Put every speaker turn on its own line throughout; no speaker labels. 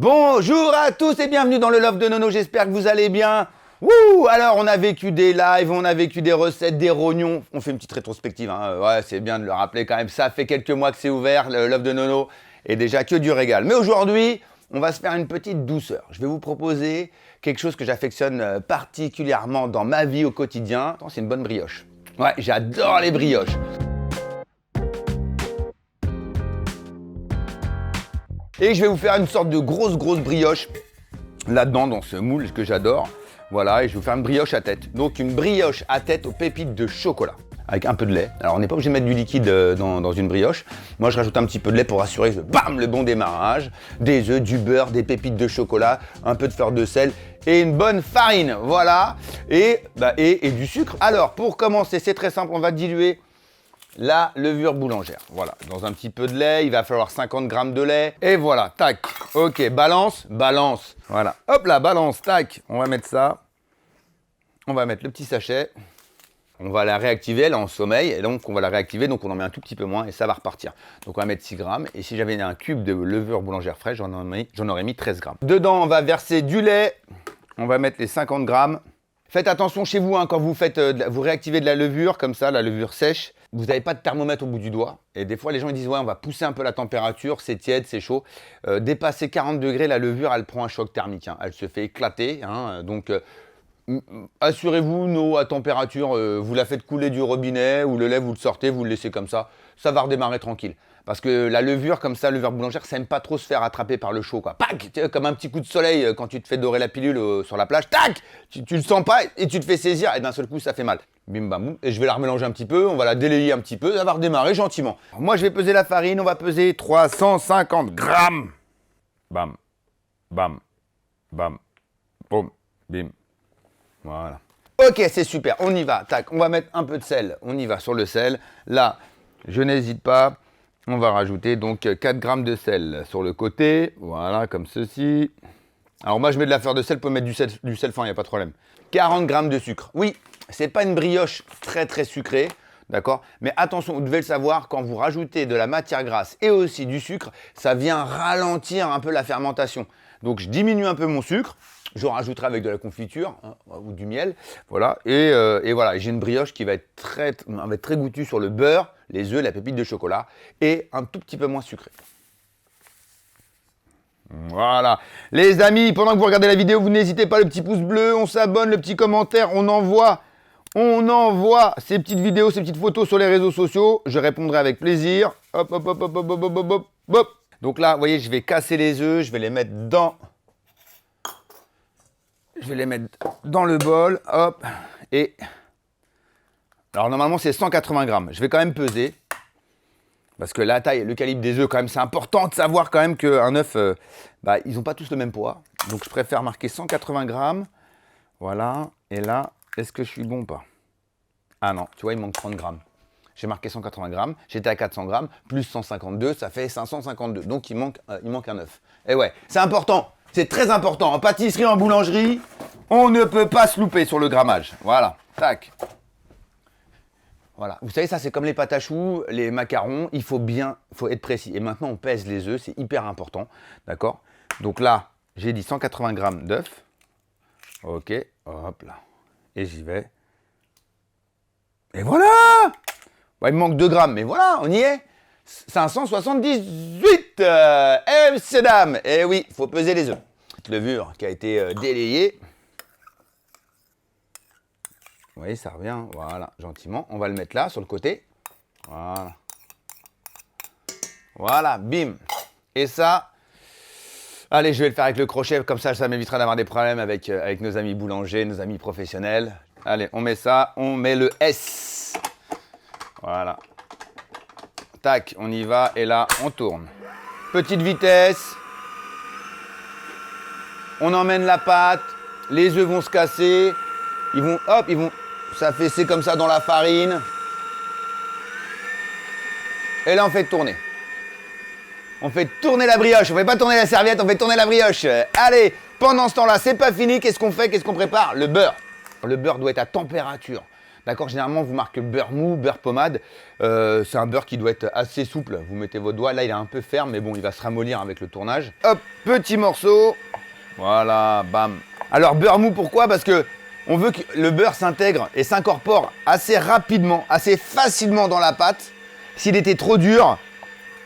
Bonjour à tous et bienvenue dans le Love de Nono, j'espère que vous allez bien. Wouh! Alors on a vécu des lives, on a vécu des recettes, des rognons. On fait une petite rétrospective, hein. Ouais, c'est bien de le rappeler quand même. Ça fait quelques mois que c'est ouvert, le Love de Nono, et déjà que du régal. Mais aujourd'hui, on va se faire une petite douceur. Je vais vous proposer quelque chose que j'affectionne particulièrement dans ma vie au quotidien. C'est une bonne brioche. Ouais, j'adore les brioches. Et je vais vous faire une sorte de grosse brioche là-dedans, dans ce moule que j'adore. Voilà, et je vais vous faire une brioche à tête. Donc une brioche à tête aux pépites de chocolat, avec un peu de lait. Alors on n'est pas obligé de mettre du liquide dans une brioche. Moi je rajoute un petit peu de lait pour assurer le bon démarrage. Des œufs, du beurre, des pépites de chocolat, un peu de fleur de sel et une bonne farine. Voilà, et du sucre. Alors pour commencer, c'est très simple, on va diluer la levure boulangère. Voilà, dans un petit peu de lait, il va falloir 50 grammes de lait. Et voilà, tac. Ok, balance. Voilà, hop là, balance, tac. On va mettre ça. On va mettre le petit sachet. On va la réactiver, elle est en sommeil. Et donc, on va la réactiver, donc on en met un tout petit peu moins et ça va repartir. Donc, on va mettre 6 grammes. Et si j'avais un cube de levure boulangère fraîche, j'en aurais mis 13 grammes. Dedans, on va verser du lait. On va mettre les 50 grammes. Faites attention chez vous, hein, quand vous réactivez de la levure, comme ça, la levure sèche, vous n'avez pas de thermomètre au bout du doigt. Et des fois, les gens ils disent, ouais, on va pousser un peu la température, c'est tiède, c'est chaud. Dépasser 40 degrés, la levure, elle prend un choc thermique. Hein. Elle se fait éclater. Hein. Donc, assurez-vous, une eau à température, vous la faites couler du robinet, ou le lait, vous le sortez, vous le laissez comme ça. Ça va redémarrer tranquille. Parce que la levure, comme ça, levure boulangère, ça n'aime pas trop se faire attraper par le chaud, quoi. Pac! Comme un petit coup de soleil quand tu te fais dorer la pilule sur la plage. Tac! Tu le sens pas et tu te fais saisir et d'un seul coup, ça fait mal. Bim bam boum. Et je vais la remélanger un petit peu, on va la délayer un petit peu, ça va redémarrer gentiment. Alors, moi, je vais peser la farine, on va peser 350 grammes. Bam, bam, bam, boum, bim. Voilà. Ok, c'est super, on y va. Tac, on va mettre un peu de sel. On y va sur le sel. Là, je n'hésite pas. On va rajouter donc 4 grammes de sel sur le côté. Voilà, comme ceci. Alors moi, je mets de la fleur de sel, vous pouvez mettre du sel fin, il n'y a pas de problème. 40 grammes de sucre. Oui, c'est pas une brioche très sucrée, d'accord? Mais attention, vous devez le savoir, quand vous rajoutez de la matière grasse et aussi du sucre, ça vient ralentir un peu la fermentation. Donc je diminue un peu mon sucre. Je rajouterai avec de la confiture hein, ou du miel, voilà. Et voilà, j'ai une brioche qui va être très goûtue sur le beurre, les œufs, la pépite de chocolat et un tout petit peu moins sucré. Voilà. Les amis, pendant que vous regardez la vidéo, vous n'hésitez pas, le petit pouce bleu, on s'abonne, le petit commentaire, on envoie ces petites vidéos, ces petites photos sur les réseaux sociaux. Je répondrai avec plaisir. Hop, hop, hop, hop, hop, hop, hop, hop, hop. Donc là, vous voyez, je vais casser les œufs, je vais les mettre dans... Je vais les mettre dans le bol, hop, et... Alors normalement c'est 180 grammes, je vais quand même peser, parce que la taille et le calibre des œufs quand même, c'est important de savoir quand même qu'un œuf, ils n'ont pas tous le même poids, donc je préfère marquer 180 grammes, voilà, et là, est-ce que je suis bon ou pas? Ah non, tu vois, il me manque 30 grammes. J'ai marqué 180 grammes, j'étais à 400 grammes, plus 152, ça fait 552, donc il manque un œuf. Et ouais, c'est important. C'est très important. En pâtisserie, en boulangerie, on ne peut pas se louper sur le grammage. Voilà. Tac. Voilà. Vous savez, ça, c'est comme les pâtes à choux, les macarons. Il faut être précis. Et maintenant, on pèse les œufs. C'est hyper important. D'accord? Donc là, j'ai dit 180 grammes d'œufs. Ok. Hop là. Et j'y vais. Et voilà! Bon, il me manque 2 grammes, mais voilà, on y est. 578 Amsterdam. Eh oui, il faut peser les œufs. Levure qui a été délayée. Vous voyez, ça revient, voilà, gentiment. On va le mettre là, sur le côté. Voilà. Voilà, bim. Et ça, allez, je vais le faire avec le crochet, comme ça m'évitera d'avoir des problèmes avec nos amis boulangers, nos amis professionnels. Allez, on met ça, on met le S. Voilà. Tac, on y va, et là, on tourne. Petite vitesse. On emmène la pâte, les œufs vont se casser, ils vont s'affaisser comme ça dans la farine. Et là, on fait tourner. On fait tourner la brioche, on fait pas tourner la serviette, on fait tourner la brioche. Allez, pendant ce temps-là, c'est pas fini, qu'est-ce qu'on fait, qu'est-ce qu'on prépare? Le beurre. Le beurre doit être à température. D'accord, généralement, vous marquez beurre mou, beurre pommade. C'est un beurre qui doit être assez souple. Vous mettez votre doigt, là, il est un peu ferme, mais bon, il va se ramollir avec le tournage. Hop, petit morceau. Voilà, bam. Alors, beurre mou, pourquoi? Parce que on veut que le beurre s'intègre et s'incorpore assez rapidement, assez facilement dans la pâte. S'il était trop dur,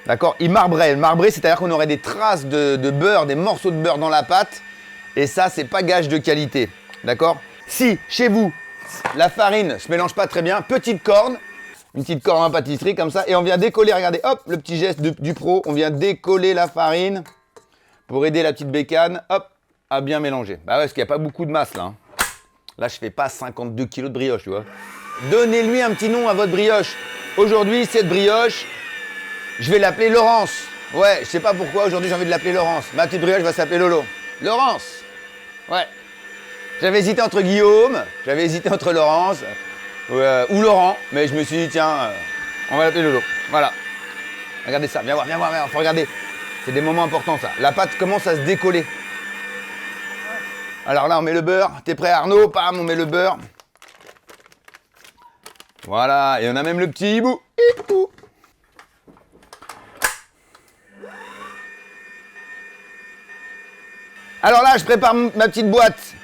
d'accord, il marbrait. Marbrer, c'est-à-dire qu'on aurait des traces de beurre, des morceaux de beurre dans la pâte. Et ça, c'est pas gage de qualité. D'accord? Si, chez vous, la farine se mélange pas très bien, petite corne, une petite corne en pâtisserie comme ça, et on vient décoller, regardez, hop, le petit geste du pro, on vient décoller la farine pour aider la petite bécane, hop, à bien mélanger. Bah ouais, parce qu'il n'y a pas beaucoup de masse là. Hein. Là, je fais pas 52 kilos de brioche, tu vois. Donnez-lui un petit nom à votre brioche. Aujourd'hui, cette brioche, je vais l'appeler Laurence. Ouais, je sais pas pourquoi, aujourd'hui j'ai envie de l'appeler Laurence. Ma petite brioche va s'appeler Lolo. Laurence. Ouais. J'avais hésité entre Guillaume, j'avais hésité entre Laurence ou Laurent, mais je me suis dit, tiens, on va l'appeler Lolo. Voilà. Regardez ça, viens voir, faut regarder. C'est des moments importants ça. La pâte commence à se décoller. Alors là, on met le beurre. T'es prêt Arnaud? Pam, on met le beurre. Voilà, et on a même le petit hibou. Hibou. Alors là, je prépare ma petite boîte.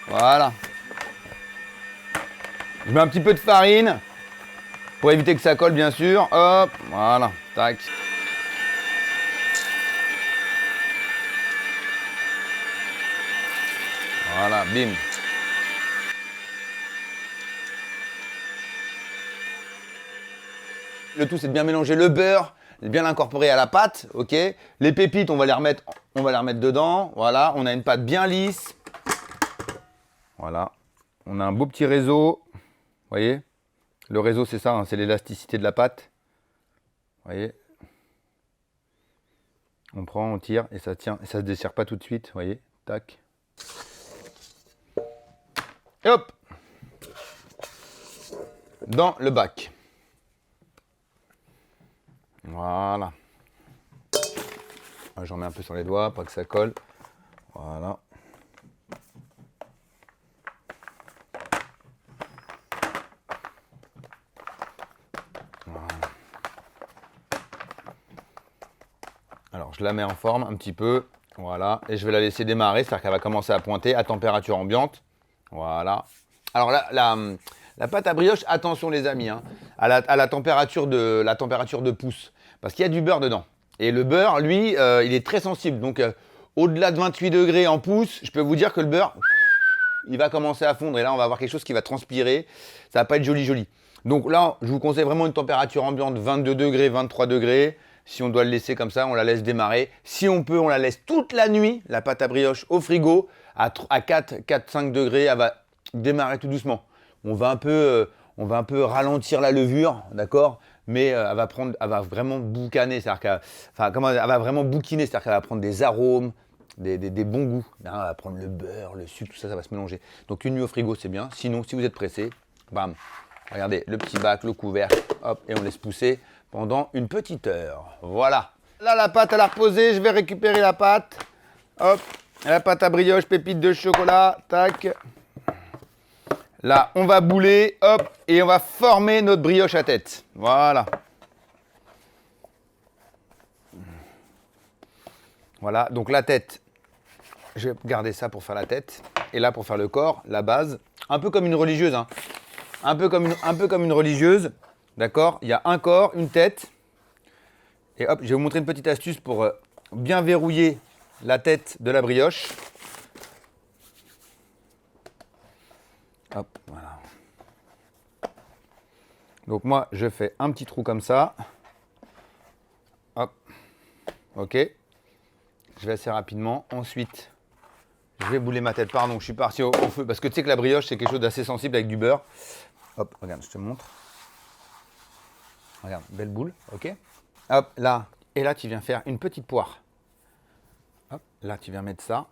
Voilà. Je mets un petit peu de farine pour éviter que ça colle, bien sûr. Hop, voilà, tac. Voilà, bim. Le tout, c'est de bien mélanger le beurre, de bien l'incorporer à la pâte, ok. Les pépites, on va les remettre dedans. Voilà, on a une pâte bien lisse. Voilà, on a un beau petit réseau. Vous voyez, le réseau, c'est ça, hein, c'est l'élasticité de la pâte. Vous voyez, on prend, on tire et ça tient, et ça se dessert pas tout de suite. Vous voyez, tac. Et hop, dans le bac. Voilà. J'en mets un peu sur les doigts, pas que ça colle. Voilà. Voilà. Alors, je la mets en forme un petit peu. Voilà. Et je vais la laisser démarrer, c'est-à-dire qu'elle va commencer à pointer à température ambiante. Voilà. Alors là, la pâte à brioche, attention les amis, hein, à la température de pouce. Parce qu'il y a du beurre dedans. Et le beurre, lui, il est très sensible. Donc, au-delà de 28 degrés en pouce, je peux vous dire que le beurre, il va commencer à fondre. Et là, on va avoir quelque chose qui va transpirer. Ça va pas être joli, joli. Donc là, je vous conseille vraiment une température ambiante 22 degrés, 23 degrés. Si on doit le laisser comme ça, on la laisse démarrer. Si on peut, on la laisse toute la nuit, la pâte à brioche, au frigo. À 4-5 degrés, elle va démarrer tout doucement. On va un peu ralentir la levure, d'accord? Mais elle va vraiment boucaner, c'est-à-dire elle va vraiment bouquiner, c'est-à-dire qu'elle va prendre des arômes, des bons goûts. Là, elle va prendre le beurre, le sucre, tout ça, ça va se mélanger. Donc une nuit au frigo, c'est bien. Sinon, si vous êtes pressé, bam, regardez, le petit bac, le couvercle, hop, et on laisse pousser pendant une petite heure. Voilà. Là, la pâte, elle a reposé, je vais récupérer la pâte. Hop, la pâte à brioche, pépites de chocolat, tac. Là, on va bouler, hop, et on va former notre brioche à tête. Voilà. Voilà, donc la tête, je vais garder ça pour faire la tête. Et là, pour faire le corps, la base, un peu comme une religieuse, hein. Un peu comme une religieuse, d'accord? Il y a un corps, une tête. Et hop, je vais vous montrer une petite astuce pour bien verrouiller la tête de la brioche. Hop, voilà. Donc moi, je fais un petit trou comme ça. Hop, ok. Je vais assez rapidement. Ensuite, je vais bouler ma tête. Pardon, je suis parti au feu. Parce que tu sais que la brioche, c'est quelque chose d'assez sensible avec du beurre. Hop, regarde, je te montre. Regarde, belle boule, ok. Hop, là. Et là, tu viens faire une petite poire. Hop, là, tu viens mettre ça.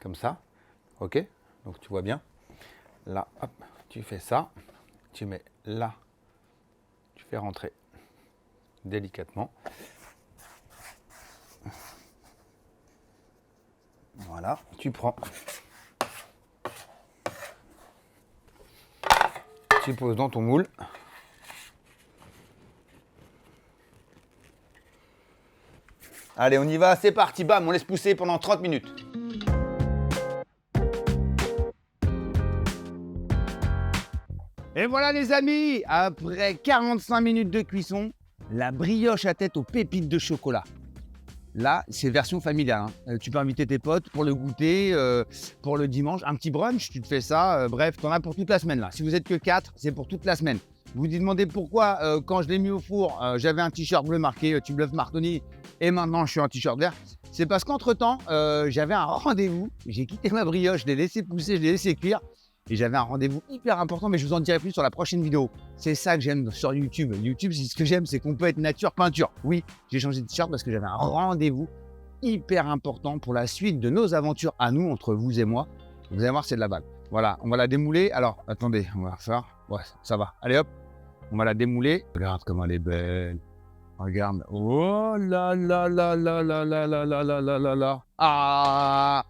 Comme ça. Ok. Donc, tu vois bien. Là, hop, tu fais ça. Tu mets là. Tu fais rentrer délicatement. Voilà, tu prends. Tu poses dans ton moule. Allez, on y va, c'est parti, bam, on laisse pousser pendant 30 minutes. Et voilà les amis, après 45 minutes de cuisson, la brioche à tête aux pépites de chocolat. Là, c'est version familiale. Tu peux inviter tes potes pour le goûter, pour le dimanche. Un petit brunch, tu te fais ça. Bref, t'en as pour toute la semaine là. Si vous êtes que 4, c'est pour toute la semaine. Vous vous demandez pourquoi, quand je l'ai mis au four, j'avais un t-shirt bleu marqué Tu bluffes Martoni et maintenant je suis en t-shirt vert. C'est parce qu'entre-temps, j'avais un rendez-vous. J'ai quitté ma brioche, je l'ai laissé pousser, je l'ai laissé cuire. Et j'avais un rendez-vous hyper important, mais je vous en dirai plus sur la prochaine vidéo. C'est ça que j'aime sur YouTube. YouTube, ce que j'aime, c'est qu'on peut être nature peinture. Oui, j'ai changé de t-shirt parce que j'avais un rendez-vous hyper important pour la suite de nos aventures à nous, entre vous et moi. Vous allez voir, c'est de la balle. Voilà, on va la démouler. Alors, attendez, on va faire. Ouais, ça va. Allez hop, on va la démouler. Regarde comment elle est belle. Regarde. Oh là là là là là là là là là là là là. Ah,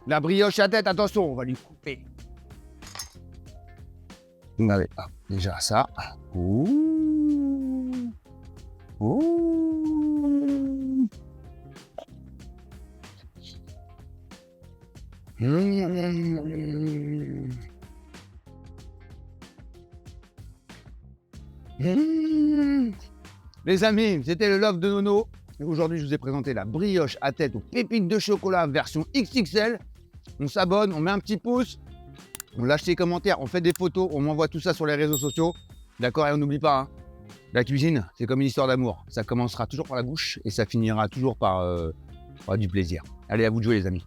la brioche à tête, attention, on va lui couper. Allez, hop, déjà ça. Ouh. Ouh. Les amis, c'était le love de Nono. Et aujourd'hui, je vous ai présenté la brioche à tête aux pépites de chocolat version XXL. On s'abonne, on met un petit pouce. On lâche les commentaires, on fait des photos, on m'envoie tout ça sur les réseaux sociaux. D'accord, et on n'oublie pas, hein, la cuisine, c'est comme une histoire d'amour. Ça commencera toujours par la bouche et ça finira toujours par du plaisir. Allez, à vous de jouer les amis.